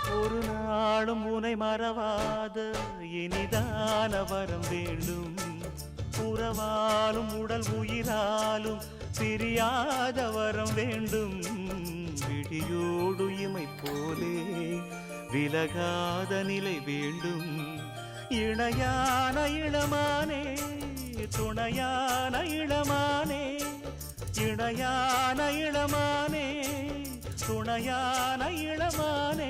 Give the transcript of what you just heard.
ஒரு நாளும் உனை மறவாத இனிதான வரம் வேண்டும். உறவாலும் உடல் உயிராலும் பிரியாத வரம் வேண்டும். விழியோடு இமை போலே விலகாத நிலை வேண்டும். இணையான இளமானே துணையான இளமானே, இணையான இளமானே துணையான இளமானே.